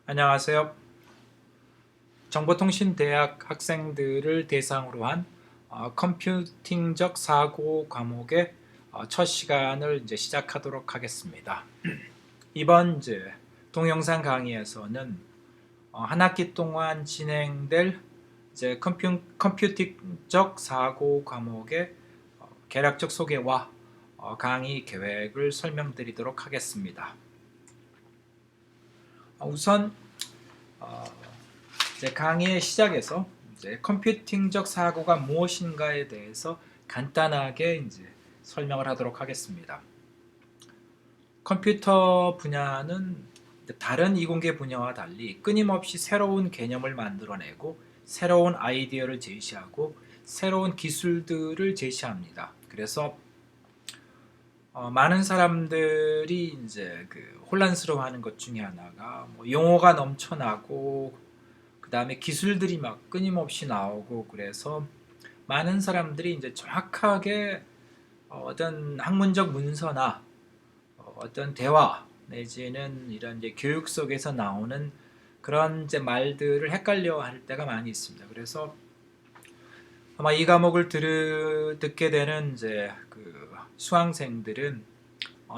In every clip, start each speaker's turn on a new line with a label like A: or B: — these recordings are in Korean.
A: 안녕하세요. 정보통신대학 학생들을 대상으로 한 컴퓨팅적 사고 과목의 첫 시간을 이제 시작하도록 하겠습니다. 이번 이제 동영상 강의에서는 한 학기 동안 진행될 이제 컴퓨팅적 사고 과목의 개략적 소개와 강의 계획을 설명드리도록 하겠습니다. 우선 이제 강의의 시작에서 이제 컴퓨팅적 사고가 무엇인가에 대해서 간단하게 이제 설명을 하도록 하겠습니다. 컴퓨터 분야는 다른 이공계 분야와 달리 끊임없이 새로운 개념을 만들어내고 새로운 아이디어를 제시하고 새로운 기술들을 제시합니다. 그래서 많은 사람들이 이제 혼란스러워하는 것 중에 하나가 용어가 넘쳐나고 그 다음에 기술들이 막 끊임없이 나오고 그래서 많은 사람들이 이제 정확하게 어떤 학문적 문서나 어떤 대화 내지는 이런 이제 교육 속에서 나오는 그런 이제 말들을 헷갈려 할 때가 많이 있습니다. 그래서 아마 이 과목을 듣게 되는 이제 수강생들은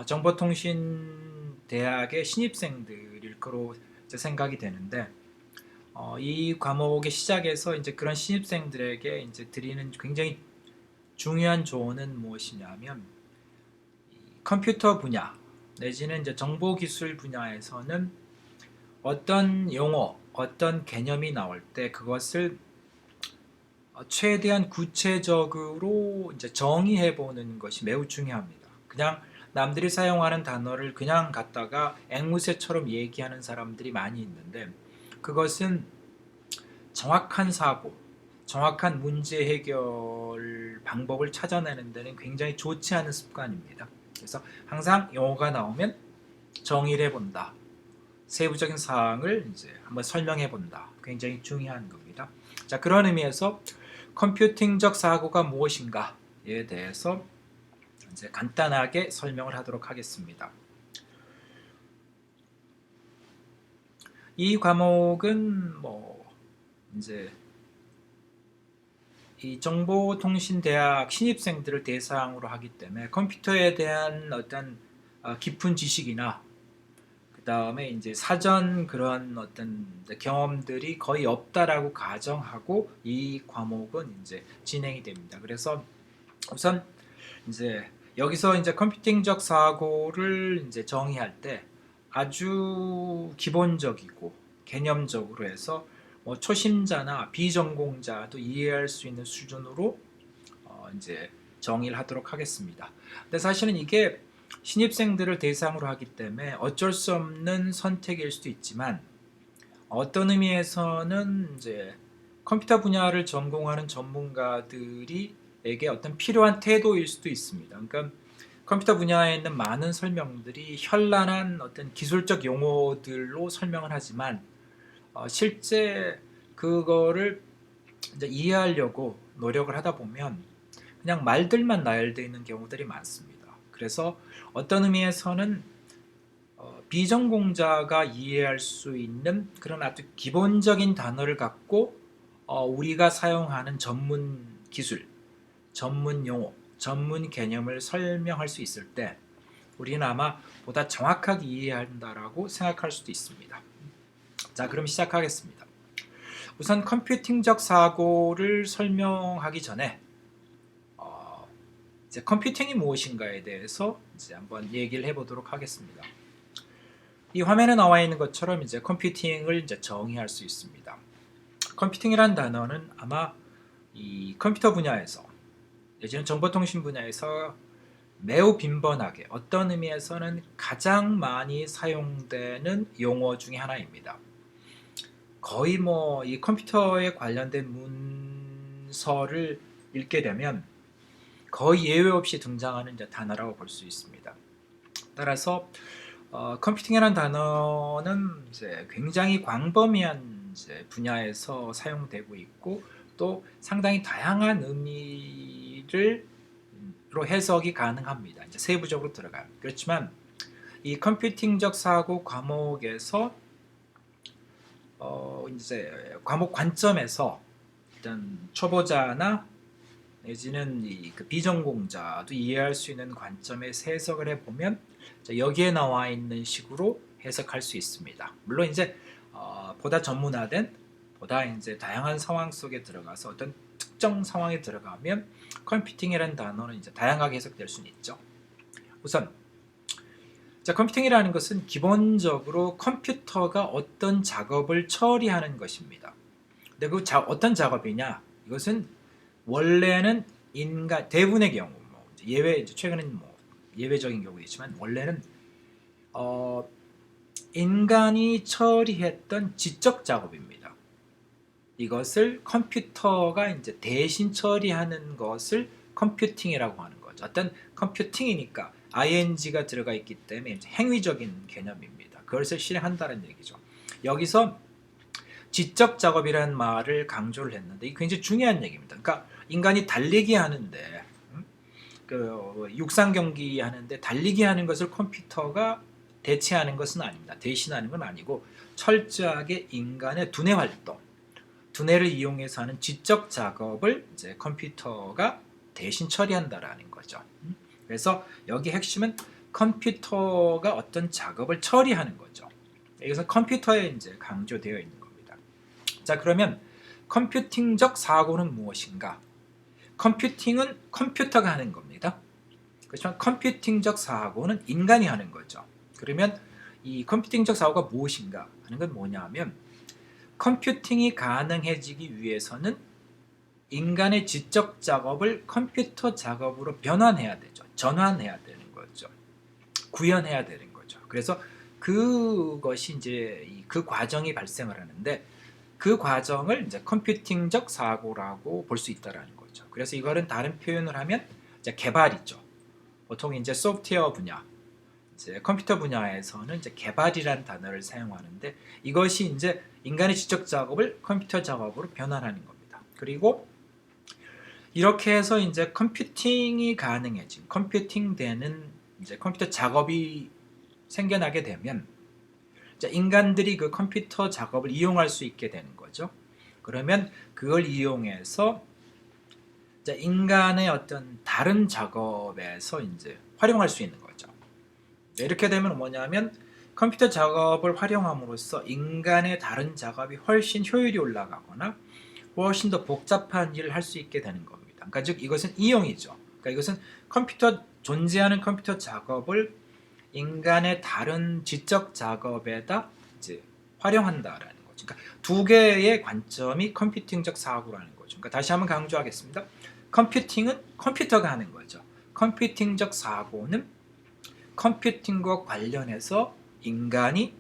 A: 정보통신대학의 신입생들일 거로 이제 생각이 되는데 이 과목의 시작에서 이제 그런 신입생들에게 이제 드리는 굉장히 중요한 조언은 무엇이냐면 컴퓨터 분야 내지는 이제 정보기술 분야에서는 어떤 용어, 어떤 개념이 나올 때 그것을 최대한 구체적으로 이제 정의해 보는 것이 매우 중요합니다. 그냥 남들이 사용하는 단어를 그냥 갖다가 앵무새처럼 얘기하는 사람들이 많이 있는데 그것은 정확한 사고, 정확한 문제 해결 방법을 찾아내는 데는 굉장히 좋지 않은 습관입니다. 그래서 항상 용어가 나오면 정의를 해본다. 세부적인 사항을 이제 한번 설명해 본다. 굉장히 중요한 겁니다. 자, 그런 의미에서 컴퓨팅적 사고가 무엇인가에 대해서 이제 간단하게 설명을 하도록 하겠습니다. 이 과목은 이제 이 정보통신대학 신입생들을 대상으로 하기 때문에 컴퓨터에 대한 어떤 깊은 지식이나 그 다음에 이제 사전 그런 어떤 경험들이 거의 없다라고 가정하고 이 과목은 이제 진행이 됩니다. 그래서 우선 이제 여기서 이제 컴퓨팅적 사고를 이제 정의할 때 아주 기본적이고 개념적으로 해서 초심자나 비전공자도 이해할 수 있는 수준으로 이제 정의를 하도록 하겠습니다. 근데 사실은 이게 신입생들을 대상으로 하기 때문에 어쩔 수 없는 선택일 수도 있지만 어떤 의미에서는 이제 컴퓨터 분야를 전공하는 전문가들이 에게 어떤 필요한 태도일 수도 있습니다. 그러니까 컴퓨터 분야에 있는 많은 설명들이 현란한 어떤 기술적 용어들로 설명을 하지만 실제 그거를 이제 이해하려고 노력을 하다 보면 그냥 말들만 나열되어 있는 경우들이 많습니다. 그래서 어떤 의미에서는 비전공자가 이해할 수 있는 그런 아주 기본적인 단어를 갖고 우리가 사용하는 전문 기술, 전문 용어, 전문 개념을 설명할 수 있을 때 우리는 아마 보다 정확하게 이해한다라고 생각할 수도 있습니다. 자, 그럼 시작하겠습니다. 우선 컴퓨팅적 사고를 설명하기 전에 이제 컴퓨팅이 무엇인가에 대해서 이제 한번 얘기를 해보도록 하겠습니다. 이 화면에 나와 있는 것처럼 이제 컴퓨팅을 이제 정의할 수 있습니다. 컴퓨팅이란 단어는 아마 이 컴퓨터 분야에서 내지는 정보통신 분야에서 매우 빈번하게 어떤 의미에서는 가장 많이 사용되는 용어 중에 하나입니다. 거의 이 컴퓨터에 관련된 문서를 읽게 되면 거의 예외 없이 등장하는 단어라고 볼 수 있습니다. 따라서 컴퓨팅이라는 단어는 이제 굉장히 광범위한 이제 분야에서 사용되고 있고 또 상당히 다양한 의미를 로 해석이 가능합니다. 이제 세부적으로 들어가요. 그렇지만 이 컴퓨팅적 사고 과목에서 이제 과목 관점에서 일단 초보자나 내지는 그 비전공자도 이해할 수 있는 관점에서 해석을 해보면 여기에 나와 있는 식으로 해석할 수 있습니다. 물론 이제 보다 전문화된 보다 이제 다양한 상황 속에 들어가서 어떤 특정 상황에 들어가면 컴퓨팅이라는 단어는 이제 다양하게 해석될 수는 있죠. 우선 컴퓨팅이라는 것은 기본적으로 컴퓨터가 어떤 작업을 처리하는 것입니다. 근데 그 어떤 작업이냐? 이것은 원래는 인간 대부분의 경우 예외 최근엔 예외적인 경우이지만 원래는 인간이 처리했던 지적 작업입니다. 이것을 컴퓨터가 이제 대신 처리하는 것을 컴퓨팅이라고 하는 거죠. 어떤 컴퓨팅이니까 ing가 들어가 있기 때문에 이제 행위적인 개념입니다. 그것을 실행한다는 얘기죠. 여기서 지적 작업이라는 말을 강조를 했는데 이게 굉장히 중요한 얘기입니다. 그러니까 인간이 달리기 하는데 그 육상 경기 하는데 달리기 하는 것을 컴퓨터가 대체하는 것은 아닙니다. 대신하는 건 아니고 철저하게 인간의 두뇌 활동, 두뇌를 이용해서 하는 지적 작업을 이제 컴퓨터가 대신 처리한다라는 거죠. 그래서 여기 핵심은 컴퓨터가 어떤 작업을 처리하는 거죠. 여기서 컴퓨터에 이제 강조되어 있는 겁니다. 자, 그러면 컴퓨팅적 사고는 무엇인가? 컴퓨팅은 컴퓨터가 하는 겁니다. 그렇지만 컴퓨팅적 사고는 인간이 하는 거죠. 그러면 이 컴퓨팅적 사고가 무엇인가 하는 건 뭐냐면 컴퓨팅이 가능해지기 위해서는 인간의 지적 작업을 컴퓨터 작업으로 변환해야 되죠. 전환해야 되는 거죠. 구현해야 되는 거죠. 그래서 그것이 이제 그 과정이 발생을 하는데 그 과정을 이제 컴퓨팅적 사고라고 볼 수 있다라는 거죠. 그래서 이거는 다른 표현을 하면 이제 개발이죠. 보통 이제 소프트웨어 분야, 이제 컴퓨터 분야에서는 이제 개발이라는 단어를 사용하는데 이것이 이제 인간의 지적 작업을 컴퓨터 작업으로 변환하는 겁니다. 그리고 이렇게 해서 이제 컴퓨팅이 가능해진, 컴퓨팅되는 이제 컴퓨터 작업이 생겨나게 되면 이제 인간들이 그 컴퓨터 작업을 이용할 수 있게 되는 거죠. 그러면 그걸 이용해서 이제 인간의 어떤 다른 작업에서 이제 활용할 수 있는 거죠. 이렇게 되면 뭐냐면 컴퓨터 작업을 활용함으로써 인간의 다른 작업이 훨씬 효율이 올라가거나 훨씬 더 복잡한 일을 할 수 있게 되는 겁니다. 그러니까 즉 이것은 이용이죠. 그러니까 이것은 존재하는 컴퓨터 작업을 인간의 다른 지적 작업에다 이제 활용한다라는 거죠. 그러니까 두 개의 관점이 컴퓨팅적 사고라는 거죠. 그러니까 다시 한번 강조하겠습니다. 컴퓨팅은 컴퓨터가 하는 거죠. 컴퓨팅적 사고는 컴퓨팅과 관련해서 인간이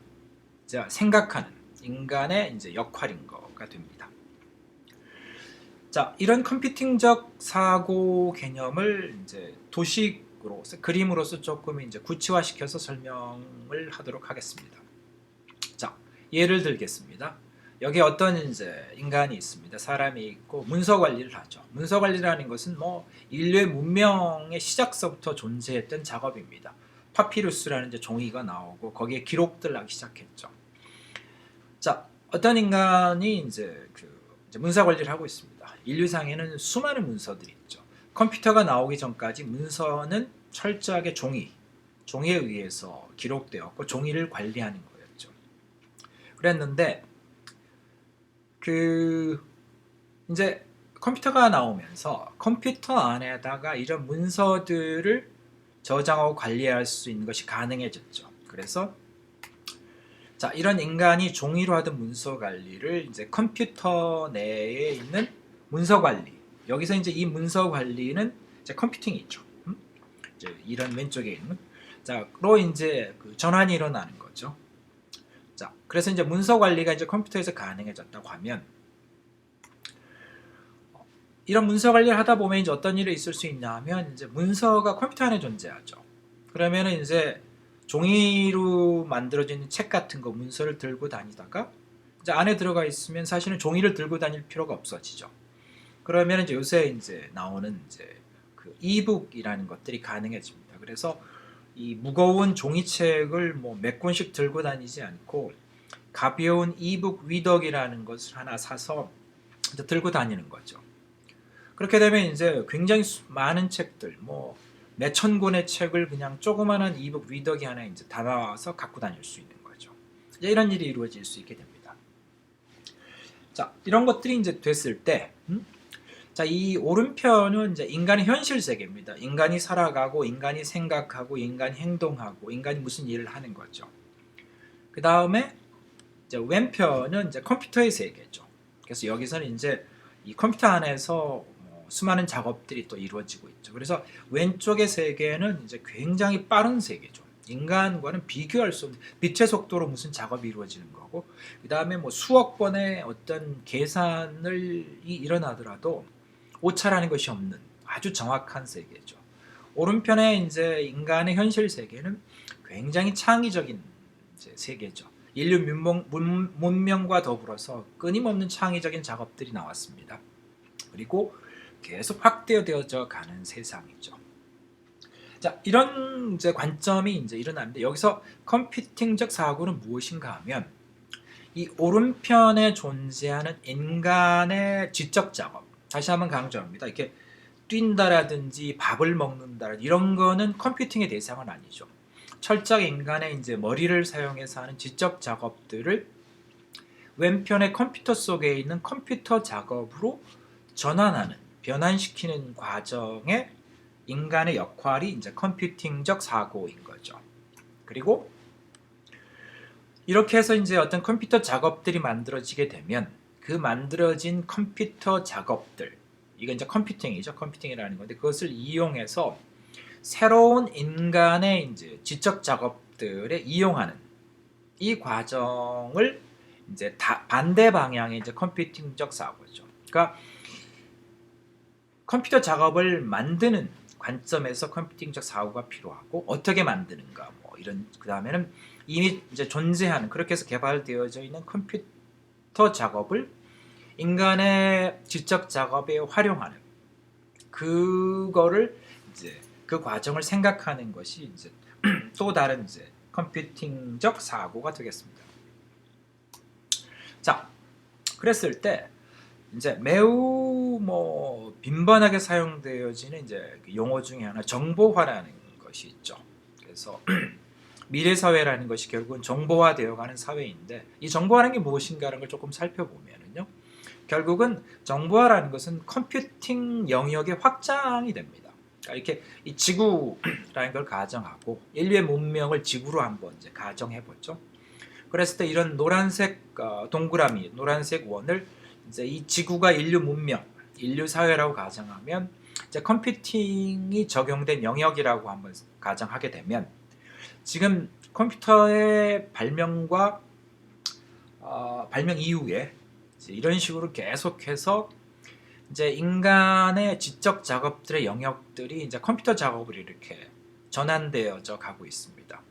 A: 이제 생각하는 인간의 이제 역할인 거가 됩니다. 자, 이런 컴퓨팅적 사고 개념을 이제 도식으로서 그림으로서 조금 이제 구체화시켜서 설명을 하도록 하겠습니다. 자, 예를 들겠습니다. 여기 어떤 이제 인간이 있습니다. 사람이 있고 문서 관리를 하죠. 문서 관리라는 것은 뭐 인류의 문명의 시작서부터 존재했던 작업입니다. 파피루스라는 이제 종이가 나오고 거기에 기록들 하기 시작했죠. 자, 어떤 인간이 이제 이제 문서 관리를 하고 있습니다. 인류상에는 수많은 문서들이 있죠. 컴퓨터가 나오기 전까지 문서는 철저하게 종이에 의해서 기록되었고 종이를 관리하는 거였죠. 그랬는데 이제 컴퓨터가 나오면서 컴퓨터 안에다가 이런 문서들을 저장하고 관리할 수 있는 것이 가능해졌죠. 그래서 자, 이런 인간이 종이로 하던 문서 관리를 이제 컴퓨터 내에 있는 문서 관리. 여기서 이제 이 문서 관리는 이제 컴퓨팅이죠. 이제 이런 왼쪽에 있는 자로 이제 그 전환이 일어나는 거죠. 자, 그래서 이제 문서 관리가 이제 컴퓨터에서 가능해졌다고 하면 이런 문서 관리를 하다 보면 이제 어떤 일이 있을 수 있냐면 이제 문서가 컴퓨터 안에 존재하죠. 그러면은 이제 종이로 만들어진 책 같은 거 문서를 들고 다니다가 이제 안에 들어가 있으면 사실은 종이를 들고 다닐 필요가 없어지죠. 그러면 이제 요새 이제 나오는 이제 그 이북이라는 것들이 가능해집니다. 그래서 이 무거운 종이책을 뭐 몇 권씩 들고 다니지 않고 가벼운 이북 위덕이라는 것을 하나 사서 이제 들고 다니는 거죠. 그렇게 되면 이제 굉장히 많은 책들, 뭐 몇천 권의 책을 그냥 조그마한 이북 위덕이 하나 이제 담아서 갖고 다닐 수 있는 거죠. 이제 이런 일이 이루어질 수 있게 됩니다. 자, 이런 것들이 이제 됐을 때, 자, 이 오른편은 이제 인간의 현실 세계입니다. 인간이 살아가고, 인간이 생각하고, 인간이 행동하고, 인간이 무슨 일을 하는 거죠. 그 다음에 이제 왼편은 이제 컴퓨터의 세계죠. 그래서 여기서는 이제 이 컴퓨터 안에서 수많은 작업들이 또 이루어지고 있죠. 그래서 왼쪽의 세계는 이제 굉장히 빠른 세계죠. 인간과는 비교할 수 없는 빛의 속도로 무슨 작업이 이루어지는 거고, 그 다음에 뭐 수억 번의 어떤 계산을 일어나더라도 오차라는 것이 없는 아주 정확한 세계죠. 오른편에 이제 인간의 현실 세계는 굉장히 창의적인 이제 세계죠. 인류 문명과 더불어서 끊임없는 창의적인 작업들이 나왔습니다. 그리고 계속 확대되어져 가는 세상이죠. 자, 이런 이제 관점이 이제 일어납니다. 여기서 컴퓨팅적 사고는 무엇인가 하면 이 오른편에 존재하는 인간의 지적 작업, 다시 한번 강조합니다. 이렇게 뛴다라든지 밥을 먹는다라든지 이런 거는 컴퓨팅의 대상은 아니죠. 철저하게 인간의 이제 머리를 사용해서 하는 지적 작업들을 왼편의 컴퓨터 속에 있는 컴퓨터 작업으로 전환하는, 변환시키는 과정에 인간의 역할이 이제 컴퓨팅적 사고인 거죠. 그리고 이렇게 해서 이제 어떤 컴퓨터 작업들이 만들어지게 되면 그 만들어진 컴퓨터 작업들, 이건 이제 컴퓨팅이죠. 컴퓨팅이라는 건데 그것을 이용해서 새로운 인간의 이제 지적 작업들에 이용하는 이 과정을 이제 반대 방향의 이제 컴퓨팅적 사고죠. 그러니까 컴퓨터 작업을 만드는 관점에서 컴퓨팅적 사고가 필요하고 어떻게 만드는가 뭐 이런 그 다음에는 이미 이제 존재하는 그렇게 해서 개발되어져 있는 컴퓨터 작업을 인간의 지적 작업에 활용하는 그거를 이제 그 과정을 생각하는 것이 이제 또 다른 이제 컴퓨팅적 사고가 되겠습니다. 자, 그랬을 때 이제 매우 뭐 빈번하게 사용되어지는 이제 용어 중에 하나 정보화라는 것이 있죠. 그래서 미래 사회라는 것이 결국은 정보화되어가는 사회인데 이 정보화라는 게 무엇인가라는 걸 조금 살펴보면은요. 결국은 정보화라는 것은 컴퓨팅 영역의 확장이 됩니다. 그러니까 이렇게 이 지구라는 걸 가정하고 인류의 문명을 지구로 한번 이제 가정해 보죠. 그랬을 때 이런 노란색 동그라미, 노란색 원을 이제 이 지구가 인류 문명, 인류 사회라고 가정하면 이제 컴퓨팅이 적용된 영역이라고 한번 가정하게 되면 지금 컴퓨터의 발명과 발명 이후에 이런 식으로 계속해서 이제 인간의 지적 작업들의 영역들이 이제 컴퓨터 작업으로 이렇게 전환되어져 가고 있습니다.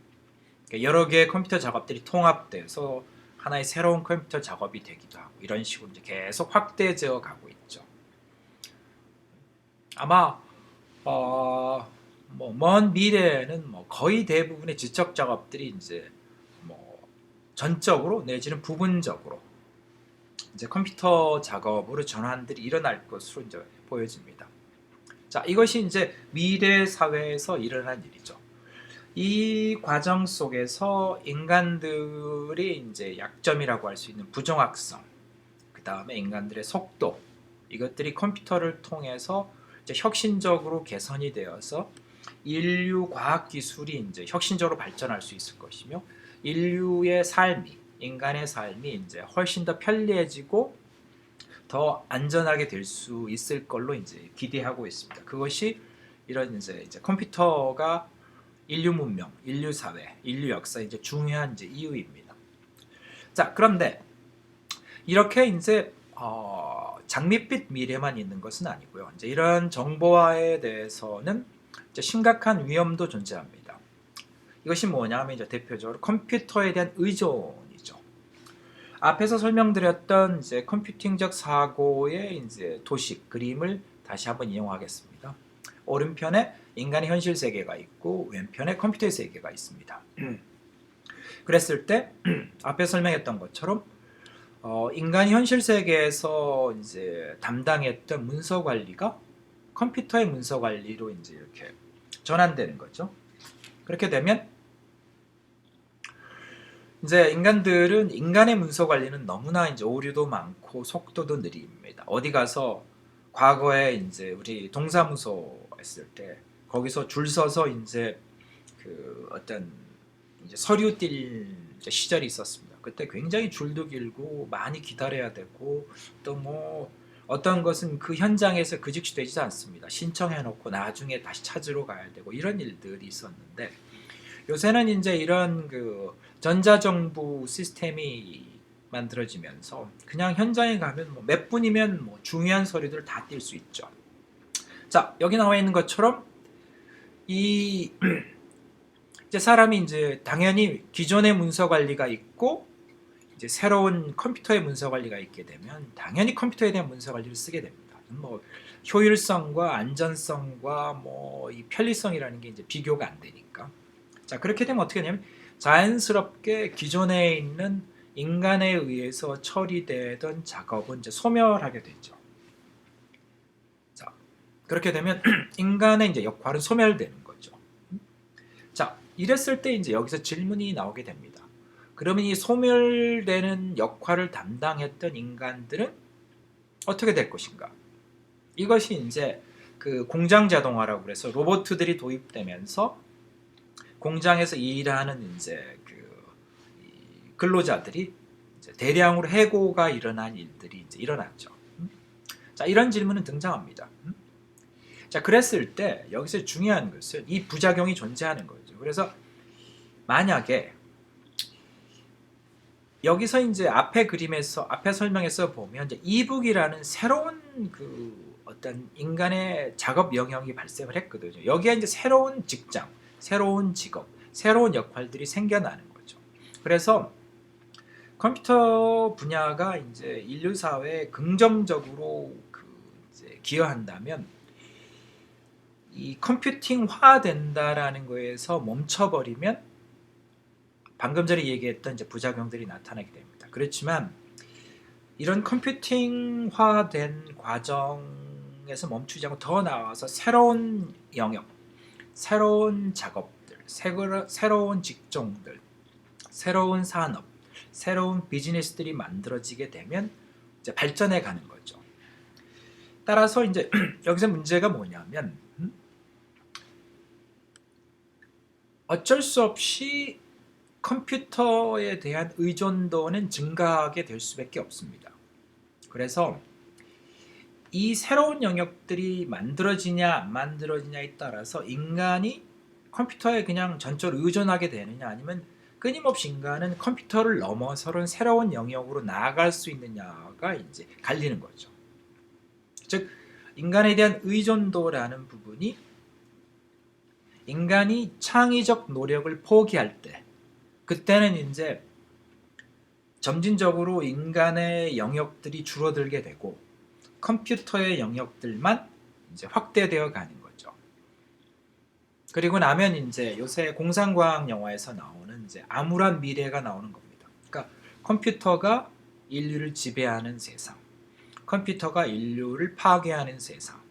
A: 여러 개의 컴퓨터 작업들이 통합돼서 하나의 새로운 컴퓨터 작업이 되기도 하고 이런 식으로 이제 계속 확대되어 가고 있죠. 아마 먼 미래에는 뭐 거의 대부분의 지적 작업들이 이제 뭐 전적으로 내지는 부분적으로 이제 컴퓨터 작업으로 전환들이 일어날 것으로 이제 보여집니다. 자, 이것이 이제 미래 사회에서 일어난 일이죠. 이 과정 속에서 인간들이 이제 약점이라고 할 수 있는 부정확성, 그 다음에 인간들의 속도, 이것들이 컴퓨터를 통해서 이제 혁신적으로 개선이 되어서 인류 과학 기술이 이제 혁신적으로 발전할 수 있을 것이며 인류의 삶이 인간의 삶이 이제 훨씬 더 편리해지고 더 안전하게 될 수 있을 걸로 이제 기대하고 있습니다. 그것이 이런 이제 컴퓨터가 인류 문명, 인류 사회, 인류 역사의 이제 중요한 이제 이유입니다. 자, 그런데 이렇게 이제 장밋빛 미래만 있는 것은 아니고요. 이제 이런 정보화에 대해서는 이제 심각한 위험도 존재합니다. 이것이 뭐냐면 이제 대표적으로 컴퓨터에 대한 의존이죠. 앞에서 설명드렸던 이제 컴퓨팅적 사고의 이제 도식 그림을 다시 한번 이용하겠습니다. 오른편에 인간의 현실 세계가 있고 왼편에 컴퓨터의 세계가 있습니다. 그랬을 때 앞에 설명했던 것처럼 인간이 현실 세계에서 이제 담당했던 문서 관리가 컴퓨터의 문서 관리로 이제 이렇게 전환되는 거죠. 그렇게 되면 이제 인간들은 인간의 문서 관리는 너무나 이제 오류도 많고 속도도 느립니다. 어디 가서 과거에 이제 우리 동사무소 했을 때 거기서 줄 서서 이제 그 어떤 이제 서류 띨 시절이 있었습니다. 그때 굉장히 줄도 길고 많이 기다려야 되고 또 뭐 어떤 것은 그 현장에서 그 즉시 되지 않습니다. 신청해놓고 나중에 다시 찾으러 가야 되고 이런 일들이 있었는데 요새는 이제 이런 그 전자정부 시스템이 만들어지면서 그냥 현장에 가면 뭐 몇 분이면 뭐 중요한 서류들을 다 띌 수 있죠. 자, 여기 나와 있는 것처럼 이 이제 사람이 이제 당연히 기존의 문서 관리가 있고 이제 새로운 컴퓨터의 문서 관리가 있게 되면 당연히 컴퓨터에 대한 문서 관리를 쓰게 됩니다. 뭐 효율성과 안전성과 뭐 이 편리성이라는 게 이제 비교가 안 되니까. 자, 그렇게 되면 어떻게 되냐면 자연스럽게 기존에 있는 인간에 의해서 처리되던 작업은 이제 소멸하게 되죠. 자, 그렇게 되면 인간의 이제 역할은 소멸되는 거죠. 자, 이랬을 때 이제 여기서 질문이 나오게 됩니다. 그러면 이 소멸되는 역할을 담당했던 인간들은 어떻게 될 것인가? 이것이 이제 그 공장 자동화라고 그래서 로봇들이 도입되면서 공장에서 일하는 이제 그 근로자들이 이제 대량으로 해고가 일어난 일들이 이제 일어났죠. 자, 이런 질문은 등장합니다. 자, 그랬을 때 여기서 중요한 것은 이 부작용이 존재하는 거죠. 그래서 만약에 여기서 이제 앞에 그림에서 앞에 설명에서 보면 이제 이북이라는 새로운 그 어떤 인간의 작업 영역이 발생을 했거든요. 여기에 이제 새로운 직장, 새로운 직업, 새로운 역할들이 생겨나는 거죠. 그래서 컴퓨터 분야가 이제 인류 사회에 긍정적으로 그 이제 기여한다면 이 컴퓨팅화 된다라는 거에서 멈춰버리면 방금 전에 얘기했던 이제 부작용들이 나타나게 됩니다. 그렇지만 이런 컴퓨팅화된 과정에서 멈추지 않고 더 나아가서 새로운 영역, 새로운 작업들, 새로운 직종들, 새로운 산업, 새로운 비즈니스들이 만들어지게 되면 이제 발전해 가는 거죠. 따라서 이제 여기서 문제가 뭐냐면 어쩔 수 없이 컴퓨터에 대한 의존도는 증가하게 될 수밖에 없습니다. 그래서 이 새로운 영역들이 만들어지냐 안 만들어지냐에 따라서 인간이 컴퓨터에 그냥 전적으로 의존하게 되느냐 아니면 끊임없이 인간은 컴퓨터를 넘어서는 새로운 영역으로 나아갈 수 있느냐가 이제 갈리는 거죠. 즉 인간에 대한 의존도라는 부분이 인간이 창의적 노력을 포기할 때 그때는 이제 점진적으로 인간의 영역들이 줄어들게 되고 컴퓨터의 영역들만 이제 확대되어 가는 거죠. 그리고 나면 이제 요새 공상과학 영화에서 나오는 이제 암울한 미래가 나오는 겁니다. 그러니까 컴퓨터가 인류를 지배하는 세상, 컴퓨터가 인류를 파괴하는 세상.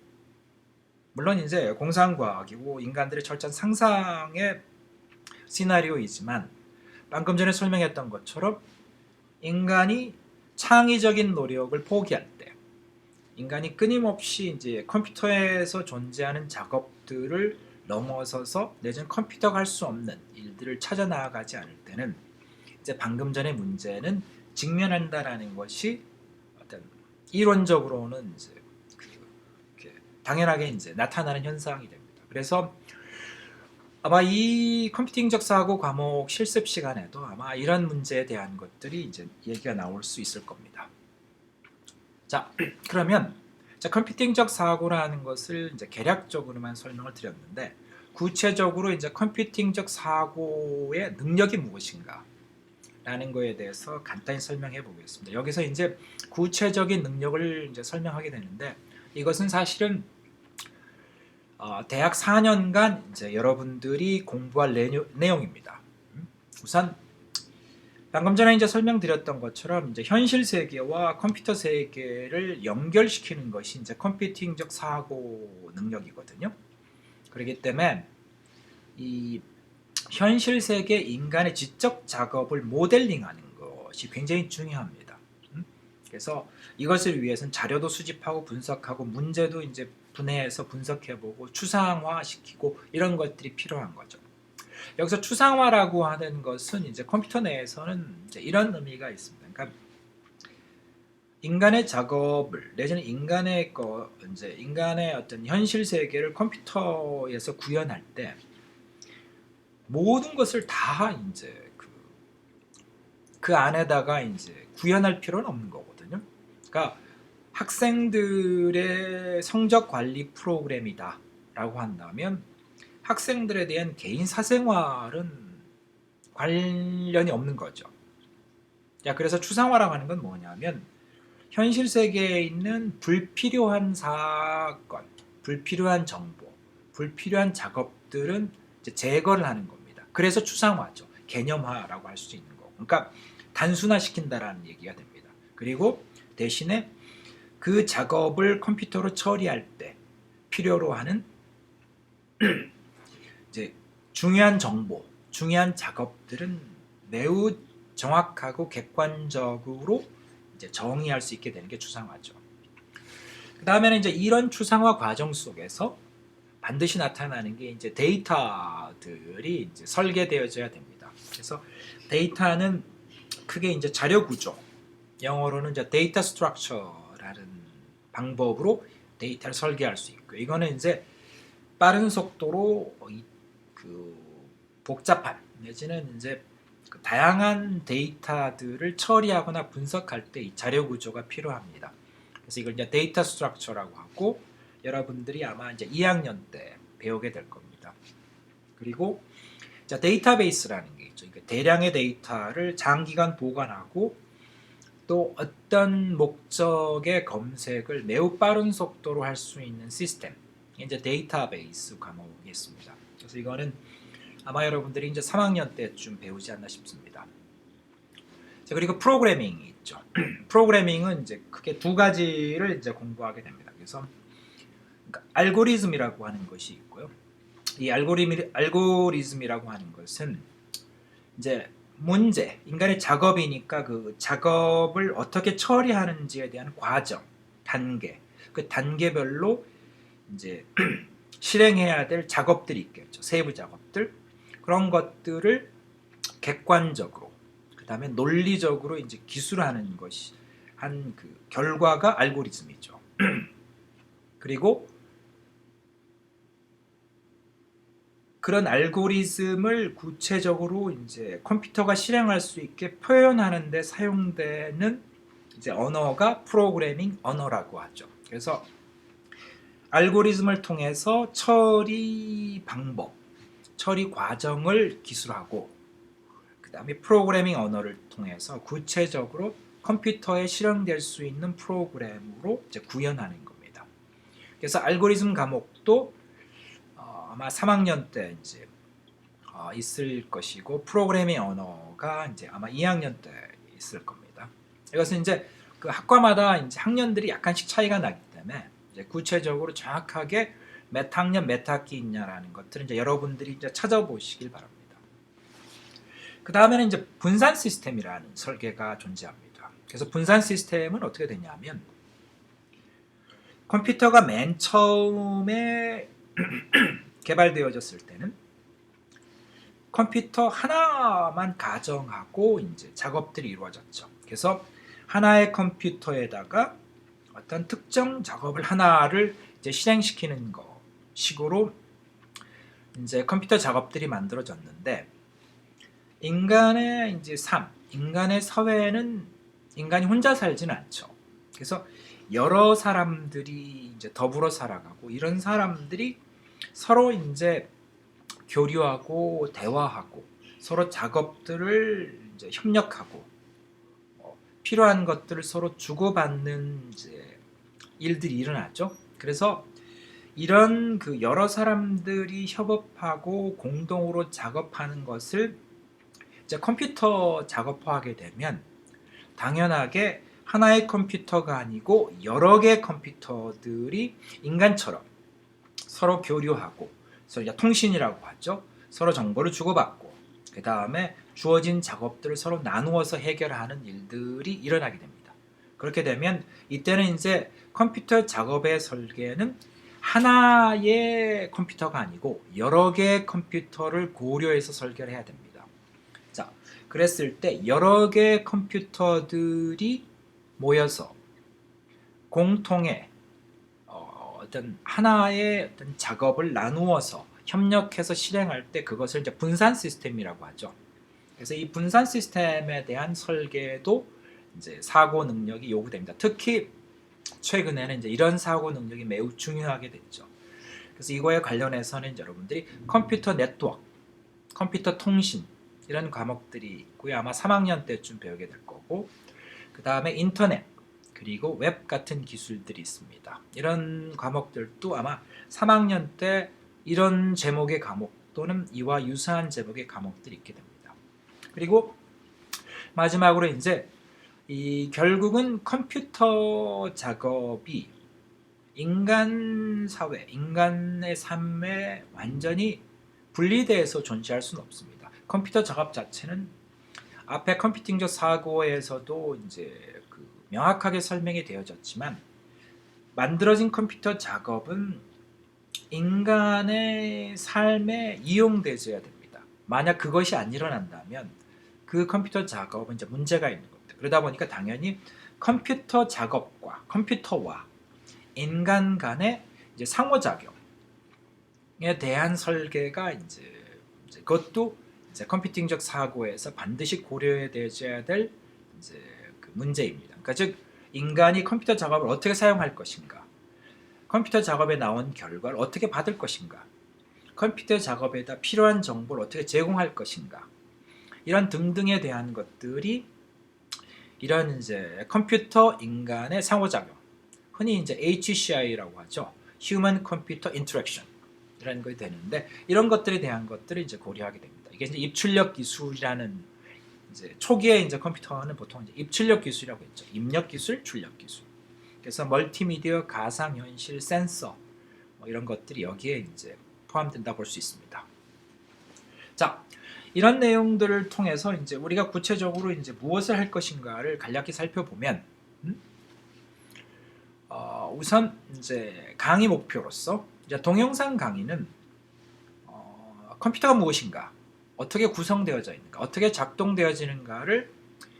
A: 물론 이제 공상과학이고 인간들의 철저한 상상의 시나리오이지만 방금 전에 설명했던 것처럼 인간이 창의적인 노력을 포기할 때, 인간이 끊임없이 이제 컴퓨터에서 존재하는 작업들을 넘어서서 내지는 컴퓨터가 할 수 없는 일들을 찾아 나아가지 않을 때는 이제 방금 전의 문제는 직면한다라는 것이 어떤 이론적으로는 이제 당연하게 이제 나타나는 현상이 됩니다. 그래서 아마 이 컴퓨팅적 사고 과목 실습 시간에도 아마 이런 문제에 대한 것들이 이제 얘기가 나올 수 있을 겁니다. 자, 그러면 컴퓨팅적 사고라는 것을 이제 개략적으로만 설명을 드렸는데 구체적으로 이제 컴퓨팅적 사고의 능력이 무엇인가? 라는 거에 대해서 간단히 설명해 보겠습니다. 여기서 이제 구체적인 능력을 이제 설명하게 되는데 이것은 사실은 대학 4년간 이제 여러분들이 공부할 내용입니다. 우선 방금 전에 이제 설명드렸던 것처럼 이제 현실 세계와 컴퓨터 세계를 연결시키는 것이 이제 컴퓨팅적 사고 능력이거든요. 그렇기 때문에 이 현실 세계 인간의 지적 작업을 모델링하는 것이 굉장히 중요합니다. 그래서 이것을 위해서는 자료도 수집하고 분석하고 문제도 이제 분해해서 분석해보고 추상화시키고 이런 것들이 필요한 거죠. 여기서 추상화라고 하는 것은 이제 컴퓨터 내에서는 이제 이런 의미가 있습니다. 그러니까 인간의 작업을 내지는 인간의 어떤 현실 세계를 컴퓨터에서 구현할 때 모든 것을 다 이제 그 안에다가 이제 구현할 필요는 없는 거거든요. 그러니까 학생들의 성적 관리 프로그램이다라고 한다면 학생들에 대한 개인 사생활은 관련이 없는 거죠. 자, 그래서 추상화라고 하는 건 뭐냐면 현실 세계에 있는 불필요한 사건, 불필요한 정보, 불필요한 작업들은 이제 제거를 하는 겁니다. 그래서 추상화죠. 개념화라고 할 수 있는 거고. 그러니까 단순화시킨다라는 얘기가 됩니다. 그리고 대신에 그 작업을 컴퓨터로 처리할 때 필요로 하는 이제 중요한 정보, 중요한 작업들은 매우 정확하고 객관적으로 이제 정의할 수 있게 되는 게 추상화죠. 그 다음에는 이제 이런 추상화 과정 속에서 반드시 나타나는 게 이제 데이터들이 이제 설계되어져야 됩니다. 그래서 데이터는 크게 이제 자료 구조, 영어로는 이제 데이터 스트럭처라는 방법으로 데이터를 설계할 수 있고요. 이거는 이제 빠른 속도로 복잡한 내지는 이제 다양한 데이터들을 처리하거나 분석할 때 이 자료 구조가 필요합니다. 그래서 이걸 이제 데이터 스트럭처라고 하고 여러분들이 아마 이제 2학년 때 배우게 될 겁니다. 그리고 자, 데이터베이스라는 게 있죠. 그러니까 대량의 데이터를 장기간 보관하고 또 어떤 목적의 검색을 매우 빠른 속도로 할 수 있는 시스템, 이제 데이터베이스 과목이 있습니다. 그래서 이거는 아마 여러분들이 이제 3학년 때쯤 배우지 않나 싶습니다. 자, 그리고 프로그래밍이 있죠. 프로그래밍은 이제 크게 두 가지를 이제 공부하게 됩니다. 그래서 그러니까 알고리즘이라고 하는 것이 있고요. 이 알고리즘이라고 하는 것은 이제 문제, 인간의 작업이니까 그 작업을 어떻게 처리하는지에 대한 과정, 단계, 그 단계별로 이제 실행해야 될 작업들이 있겠죠. 세부 작업들. 그런 것들을 객관적으로, 그 다음에 논리적으로 이제 기술하는 것이 한 그 결과가 알고리즘이죠. 그리고 그런 알고리즘을 구체적으로 이제 컴퓨터가 실행할 수 있게 표현하는 데 사용되는 이제 언어가 프로그래밍 언어라고 하죠. 그래서 알고리즘을 통해서 처리 방법, 처리 과정을 기술하고 그 다음에 프로그래밍 언어를 통해서 구체적으로 컴퓨터에 실행될 수 있는 프로그램으로 이제 구현하는 겁니다. 그래서 알고리즘 과목도 아마 3학년 때 이제 있을 것이고 프로그래밍 언어가 이제 아마 2학년 때 있을 겁니다. 이것은 이제 그 학과마다 이제 학년들이 약간씩 차이가 나기 때문에 이제 구체적으로 정확하게 몇 학년 몇 학기 있냐라는 것들은 이제 여러분들이 이제 찾아보시길 바랍니다. 그 다음에는 이제 분산 시스템이라는 설계가 존재합니다. 그래서 분산 시스템은 어떻게 되냐면 컴퓨터가 맨 처음에 개발되어졌을 때는 컴퓨터 하나만 가정하고 이제 작업들이 이루어졌죠. 그래서 하나의 컴퓨터에다가 어떤 특정 작업을 하나를 이제 실행시키는 거 식으로 이제 컴퓨터 작업들이 만들어졌는데 인간의 이제 삶, 인간의 사회는 인간이 혼자 살지는 않죠. 그래서 여러 사람들이 이제 더불어 살아가고 이런 사람들이 서로 이제 교류하고 대화하고 서로 작업들을 이제 협력하고 필요한 것들을 서로 주고받는 이제 일들이 일어났죠. 그래서 이런 그 여러 사람들이 협업하고 공동으로 작업하는 것을 이제 컴퓨터 작업화하게 되면 당연하게 하나의 컴퓨터가 아니고 여러 개의 컴퓨터들이 인간처럼 서로 교류하고 서로 이제 통신이라고 하죠. 서로 정보를 주고받고 그 다음에 주어진 작업들을 서로 나누어서 해결하는 일들이 일어나게 됩니다. 그렇게 되면 이때는 이제 컴퓨터 작업의 설계는 하나의 컴퓨터가 아니고 여러 개의 컴퓨터를 고려해서 설계를 해야 됩니다. 자, 그랬을 때 여러 개의 컴퓨터들이 모여서 공통의 어떤 하나의 어떤 작업을 나누어서 협력해서 실행할 때 그것을 이제 분산 시스템이라고 하죠. 그래서 이 분산 시스템에 대한 설계도 이제 사고 능력이 요구됩니다. 특히 최근에는 이제 이런 사고 능력이 매우 중요하게 됐죠. 그래서 이거에 관련해서는 여러분들이 컴퓨터 네트워크, 컴퓨터 통신 이런 과목들이 있고요. 아마 3학년 때쯤 배우게 될 거고, 그 다음에 인터넷 그리고 웹 같은 기술들이 있습니다. 이런 과목들도 아마 3학년 때 이런 제목의 과목 또는 이와 유사한 제목의 과목들이 있게 됩니다. 그리고 마지막으로 이제 이 결국은 컴퓨터 작업이 인간 사회, 인간의 삶에 완전히 분리돼서 존재할 수는 없습니다. 컴퓨터 작업 자체는 앞에 컴퓨팅적 사고에서도 이제 명확하게 설명이 되어졌지만 만들어진 컴퓨터 작업은 인간의 삶에 이용되어야 됩니다. 만약 그것이 안 일어난다면 그 컴퓨터 작업은 이제 문제가 있는 겁니다. 그러다 보니까 당연히 컴퓨터 작업과 컴퓨터와 인간 간의 이제 상호작용에 대한 설계가 이제 그것도 이제 컴퓨팅적 사고에서 반드시 고려되어야 될 이제 그 문제입니다. 그러니까 즉 인간이 컴퓨터 작업을 어떻게 사용할 것인가, 컴퓨터 작업에 나온 결과를 어떻게 받을 것인가, 컴퓨터 작업에다 필요한 정보를 어떻게 제공할 것인가, 이런 등등에 대한 것들이 이런 이제 컴퓨터 인간의 상호작용, 흔히 이제 HCI라고 하죠. Human Computer Interaction 이라는 것이 되는데 이런 것들에 대한 것들을 이제 고려하게 됩니다. 이게 이제 입출력 기술이라는 이제 초기에 이제 컴퓨터는 보통 이제 입출력 기술이라고 했죠. 입력 기술, 출력 기술. 그래서 멀티미디어, 가상현실, 센서 뭐 이런 것들이 여기에 이제 포함된다 볼 수 있습니다. 자, 이런 내용들을 통해서 이제 우리가 구체적으로 이제 무엇을 할 것인가를 간략히 살펴보면, 우선 이제 강의 목표로서 이제 동영상 강의는 컴퓨터가 무엇인가, 어떻게 구성되어져 있는가, 어떻게 작동되어지는가를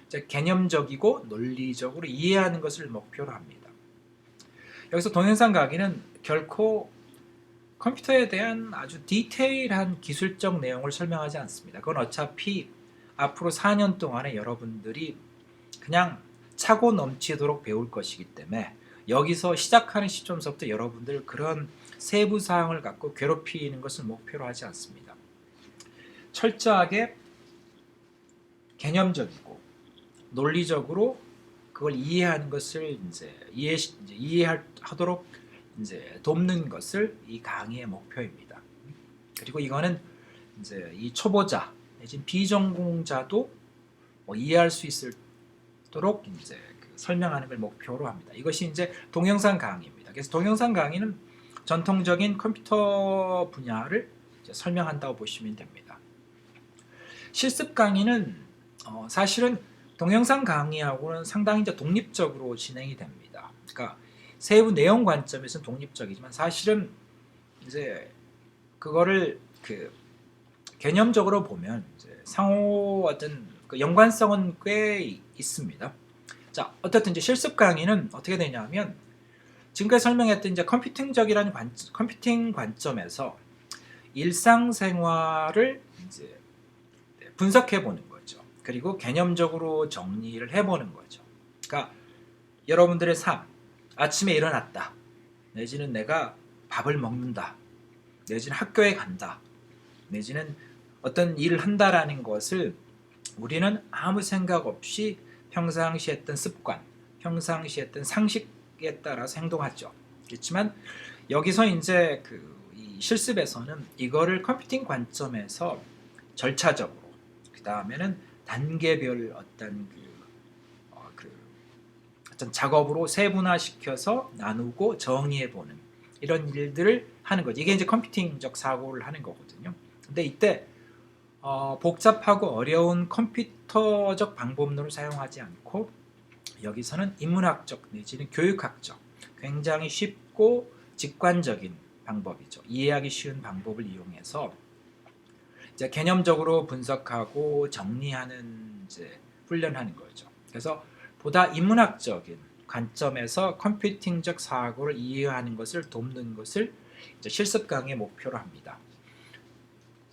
A: 이제 개념적이고 논리적으로 이해하는 것을 목표로 합니다. 여기서 동영상 강의는 결코 컴퓨터에 대한 아주 디테일한 기술적 내용을 설명하지 않습니다. 그건 어차피 앞으로 4년 동안에 여러분들이 그냥 차고 넘치도록 배울 것이기 때문에 여기서 시작하는 시점서부터 여러분들 그런 세부 사항을 갖고 괴롭히는 것을 목표로 하지 않습니다. 철저하게 개념적이고 논리적으로 그걸 이해하는 것을 이제 이해하도록 이제 돕는 것을 이 강의의 목표입니다. 그리고 이거는 이제 이 초보자 내지 비전공자도 이해할 수 있도록 이제 설명하는 걸 목표로 합니다. 이것이 이제 동영상 강의입니다. 그래서 동영상 강의는 전통적인 컴퓨터 분야를 이제 설명한다고 보시면 됩니다. 실습 강의는 사실은 동영상 강의하고는 상당히 이제 독립적으로 진행이 됩니다. 그러니까 세부 내용 관점에서는 독립적이지만 사실은 이제 그거를 그 개념적으로 보면 이제 상호 어떤 그 연관성은 꽤 있습니다. 자, 어쨌든 이제 실습 강의는 어떻게 되냐면 지금까지 설명했던 이제 컴퓨팅 관점에서 일상생활을 이제 분석해 보는 거죠. 그리고 개념적으로 정리를 해보는 거죠. 그러니까 여러분들의 삶, 아침에 일어났다, 내지는 내가 밥을 먹는다, 내지는 학교에 간다, 내지는 어떤 일을 한다라는 것을 우리는 아무 생각 없이 평상시 했던 습관, 평상시 했던 상식에 따라서 행동하죠. 그렇지만 여기서 이제 이 실습에서는 이거를 컴퓨팅 관점에서 절차적으로, 그 다음에는 단계별 그 어떤 작업으로 세분화시켜서 나누고 정의해보는 이런 일들을 하는 거죠. 이게 이제 컴퓨팅적 사고를 하는 거거든요. 근데 이때 복잡하고 어려운 컴퓨터적 방법론을 사용하지 않고 여기서는 인문학적 내지는 교육학적 굉장히 쉽고 직관적인 방법이죠. 이해하기 쉬운 방법을 이용해서 이제 개념적으로 분석하고 정리하는 이제 훈련하는 거죠. 그래서 보다 인문학적인 관점에서 컴퓨팅적 사고를 이해하는 것을 돕는 것을 이제 실습 강의의 목표로 합니다.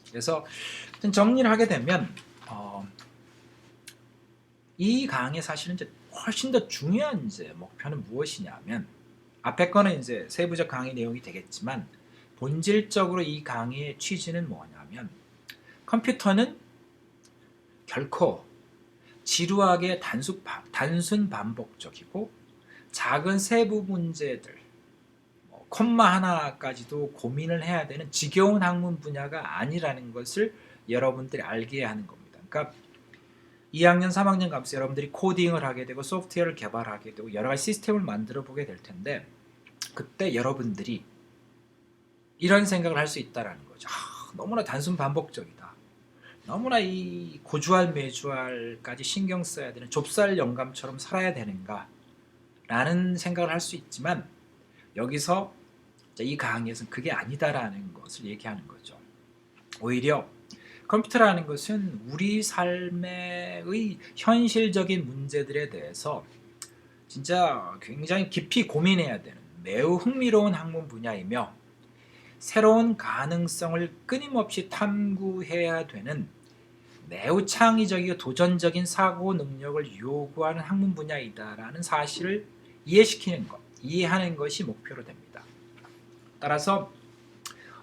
A: 그래서 정리를 하게 되면 이 강의 사실은 이제 훨씬 더 중요한 이제 목표는 무엇이냐면 앞에 거는 이제 세부적 강의 내용이 되겠지만 본질적으로 이 강의의 취지는 뭐냐면 컴퓨터는 결코 지루하게 단순 반복적이고 작은 세부 문제들 콤마 하나까지도 고민을 해야 되는 지겨운 학문 분야가 아니라는 것을 여러분들이 알게 하는 겁니다. 그러니까 2학년, 3학년 가면서 여러분들이 코딩을 하게 되고 소프트웨어를 개발하게 되고 여러 가지 시스템을 만들어 보게 될 텐데 그때 여러분들이 이런 생각을 할 수 있다는 거죠. 너무나 단순 반복적이다. 너무나 이 고주할 매주할까지 신경 써야 되는 좁쌀 영감처럼 살아야 되는가 라는 생각을 할 수 있지만 여기서 이 강의에서는 그게 아니다라는 것을 얘기하는 거죠. 오히려 컴퓨터라는 것은 우리 삶의 현실적인 문제들에 대해서 진짜 굉장히 깊이 고민해야 되는 매우 흥미로운 학문 분야이며 새로운 가능성을 끊임없이 탐구해야 되는 매우 창의적이고 도전적인 사고 능력을 요구하는 학문 분야이다라는 사실을 이해시키는 것, 이해하는 것이 목표로 됩니다. 따라서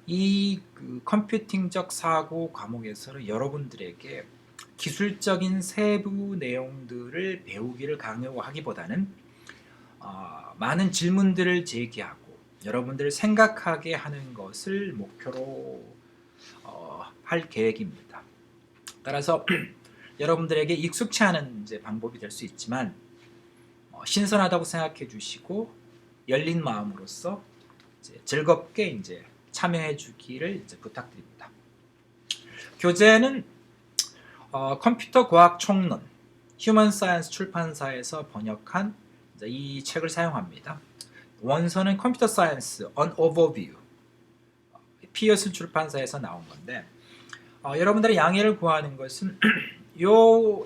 A: 이 컴퓨팅적 사고 과목에서는 여러분들에게 기술적인 세부 내용들을 배우기를 강요하기보다는 많은 질문들을 제기하고 여러분들을 생각하게 하는 것을 목표로 할 계획입니다. 따라서 여러분들에게 익숙치 않은 이제 방법이 될 수 있지만 신선하다고 생각해 주시고 열린 마음으로써 이제 즐겁게 이제 참여해 주기를 이제 부탁드립니다. 교재는 컴퓨터 과학 총론 휴먼 사이언스 출판사에서 번역한 이제 이 책을 사용합니다. 원서는 컴퓨터 사이언스 on overview 피어슨 출판사에서 나온 건데 여러분들의 양해를 구하는 것은 이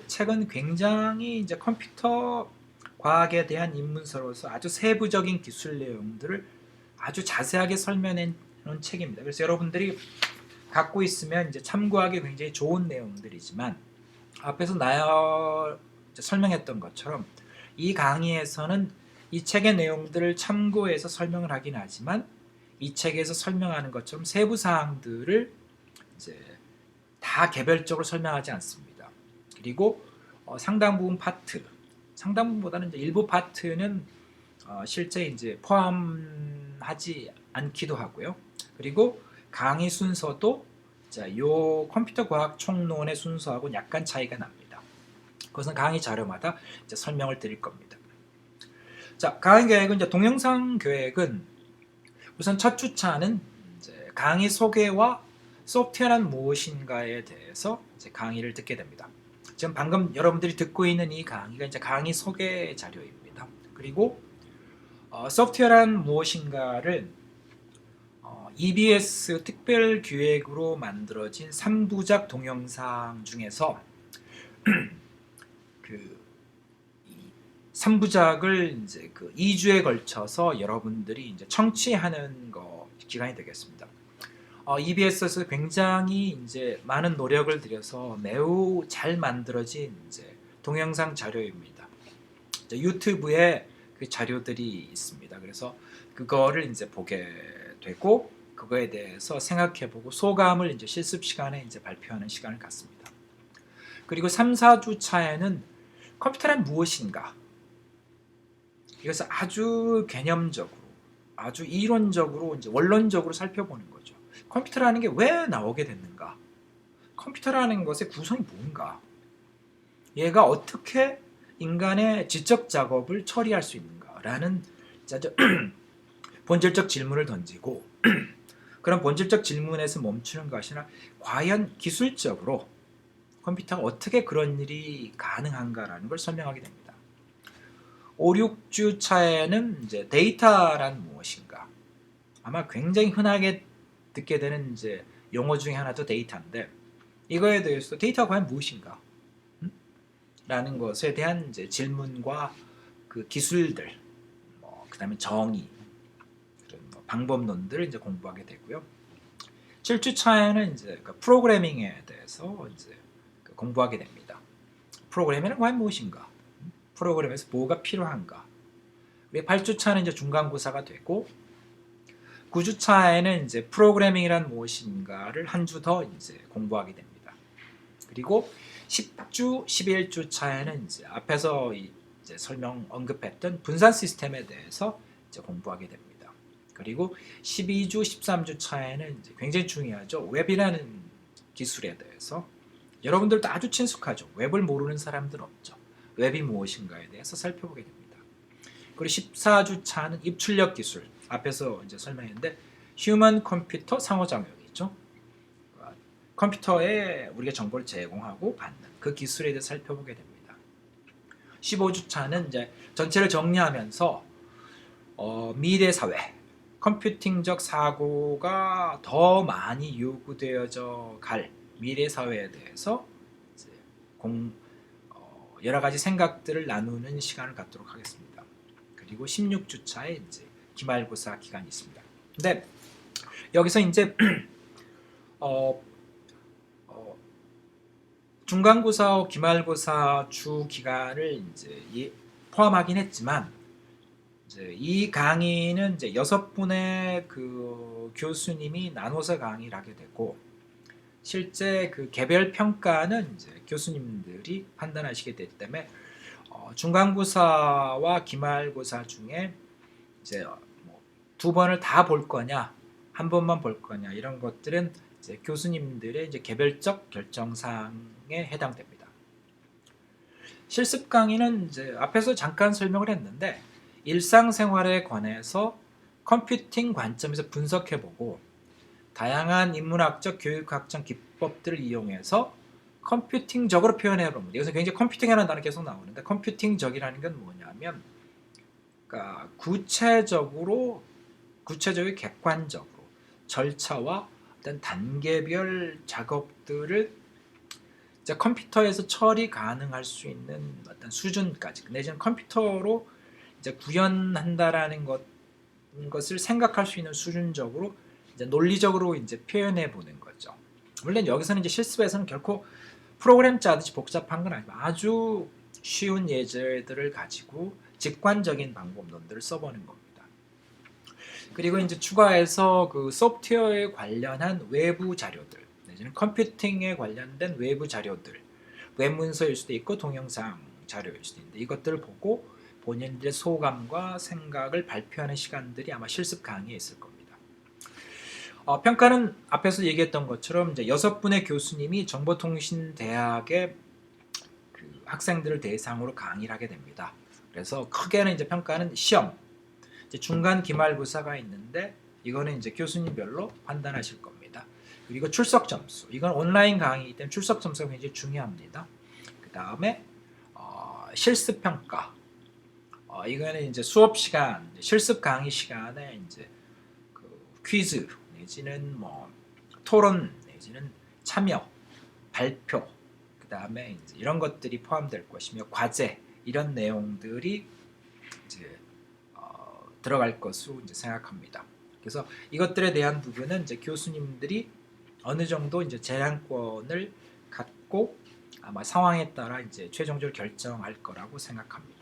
A: 책은 굉장히 이제 컴퓨터 과학에 대한 입문서로서 아주 세부적인 기술 내용들을 아주 자세하게 설명해 놓은 책입니다. 그래서 여러분들이 갖고 있으면 이제 참고하기 굉장히 좋은 내용들이지만 앞에서 설명했던 것처럼 이 강의에서는 이 책의 내용들을 참고해서 설명을 하긴 하지만 이 책에서 설명하는 것처럼 세부 사항들을 이제 다 개별적으로 설명하지 않습니다. 그리고 상당 부분보다는 이제 일부 파트는 실제 이제 포함하지 않기도 하고요. 그리고 강의 순서도 요 컴퓨터 과학 총론의 순서하고 약간 차이가 납니다. 그것은 강의 자료마다 이제 설명을 드릴 겁니다. 자, 강의 계획은 이제 동영상 계획은 우선 첫 주차는 이제 강의 소개와 소프트웨어란 무엇인가에 대해서 이제 강의를 듣게 됩니다. 지금 방금 여러분들이 듣고 있는 이 강의가 이제 강의 소개 자료입니다. 그리고 소프트웨어란 무엇인가를 EBS 특별 기획으로 만들어진 3부작 동영상 중에서 그 3부작을 이제 2주에 걸쳐서 여러분들이 이제 청취하는 기간이 되겠습니다. EBS에서 굉장히 이제 많은 노력을 들여서 매우 잘 만들어진 이제 동영상 자료입니다. 유튜브에 그 자료들이 있습니다. 그래서 그거를 이제 보게 되고 그거에 대해서 생각해보고 소감을 이제 실습 시간에 이제 발표하는 시간을 갖습니다. 그리고 3, 4주 차에는 컴퓨터란 무엇인가? 이것을 아주 개념적으로, 아주 이론적으로, 이제 원론적으로 살펴보는 거죠. 컴퓨터라는 게 왜 나오게 됐는가? 컴퓨터라는 것의 구성이 뭔가, 얘가 어떻게 인간의 지적 작업을 처리할 수 있는가라는 본질적 질문을 던지고 그런 본질적 질문에서 멈추는 것이 아니라 과연 기술적으로 컴퓨터가 어떻게 그런 일이 가능한가라는 걸 설명하게 됩니다. 5, 6주 차에는 이제 데이터란 무엇인가, 아마 굉장히 흔하게 듣게 되는 이제 용어 중에 하나도 데이터인데, 이거에 대해서 데이터가 과연 무엇인가? 라는 것에 대한 이제 질문과 그 기술들, 그다음에 정의, 방법론들을 이제 공부하게 되고요. 7주 차에는 이제 그 프로그래밍에 대해서 이제 공부하게 됩니다. 프로그래밍은 과연 무엇인가? 프로그램에서 뭐가 필요한가? 8주 차는 이제 중간고사가 되고, 9주 차에는 이제 프로그래밍이란 무엇인가를 한 주 더 이제 공부하게 됩니다. 그리고 10주, 11주 차에는 이제 앞에서 이제 언급했던 분산 시스템에 대해서 이제 공부하게 됩니다. 그리고 12주, 13주 차에는 이제 굉장히 중요하죠. 웹이라는 기술에 대해서, 여러분들도 아주 친숙하죠. 웹을 모르는 사람들 없죠. 웹이 무엇인가에 대해서 살펴보게 됩니다. 그리고 14주 차는 입출력 기술, 앞에서 이제 설명했는데 휴먼 컴퓨터 상호작용이죠. 컴퓨터에 우리가 정보를 제공하고 받는 그 기술에 대해서 살펴보게 됩니다. 15주 차는 이제 전체를 정리하면서 미래 사회, 컴퓨팅적 사고가 더 많이 요구되어져 갈 미래 사회에 대해서 이제 여러 가지 생각들을 나누는 시간을 갖도록 하겠습니다. 그리고 16주 차에 이제 기말고사 기간이 있습니다. 근데 여기서 이제 중간고사와 기말고사 주 기간을 이제 포함하긴 했지만, 이제 이 강의는 이제 6분의 그 교수님이 나눠서 강의를 하게 되고, 실제 그 개별 평가는 이제 교수님들이 판단하시게 되기 때문에 중간고사와 기말고사 중에 이제 두 번을 다 볼 거냐, 한 번만 볼 거냐, 이런 것들은 이제 교수님들의 이제 개별적 결정사항에 해당됩니다. 실습 강의는 이제 앞에서 잠깐 설명을 했는데, 일상생활에 관해서 컴퓨팅 관점에서 분석해보고 다양한 인문학적, 교육학적 기법들을 이용해서 컴퓨팅적으로 표현해봅니다. 여기서 굉장히 컴퓨팅이라는 단어 계속 나오는데, 컴퓨팅적이라는 건 뭐냐면, 그러니까 구체적으로 객관적으로 절차와 어떤 단계별 작업들을 이제 컴퓨터에서 처리 가능할 수 있는 어떤 수준까지, 내지는 컴퓨터로 이제 구현한다라는 것을 생각할 수 있는 수준적으로 이제 논리적으로 이제 표현해 보는 거죠. 물론 여기서는 이제 실습에서는 결코 프로그램 짜듯이 복잡한 건 아니고 아주 쉬운 예제들을 가지고 직관적인 방법론들을 써보는 겁니다. 그리고 이제 추가해서 그 소프트웨어에 관련한 외부 자료들, 내지는 컴퓨팅에 관련된 외부 자료들, 웹문서일 수도 있고 동영상 자료일 수도 있는데, 이것들을 보고 본인들의 소감과 생각을 발표하는 시간들이 아마 실습 강의에 있을 겁니다. 평가는 앞에서 얘기했던 것처럼 이제 6분의 교수님이 정보통신대학의 그 학생들을 대상으로 강의를 하게 됩니다. 그래서 크게는 이제 평가는 시험, 이제 중간 기말고사가 있는데, 이거는 이제 교수님별로 판단하실 겁니다. 그리고 출석 점수, 이건 온라인 강의이기 때문에 출석 점수가 굉장히 중요합니다. 그 다음에 실습 평가, 이거는 이제 수업 시간, 실습 강의 시간에 이제 그 퀴즈 내지는 토론 내지는 참여, 발표, 그 다음에 이제 이런 것들이 포함될 것이며, 과제, 이런 내용들이 이제 들어갈 것으로 이제 생각합니다. 그래서 이것들에 대한 부분은 이제 교수님들이 어느 정도 이제 재량권을 갖고 아마 상황에 따라 이제 최종적으로 결정할 거라고 생각합니다.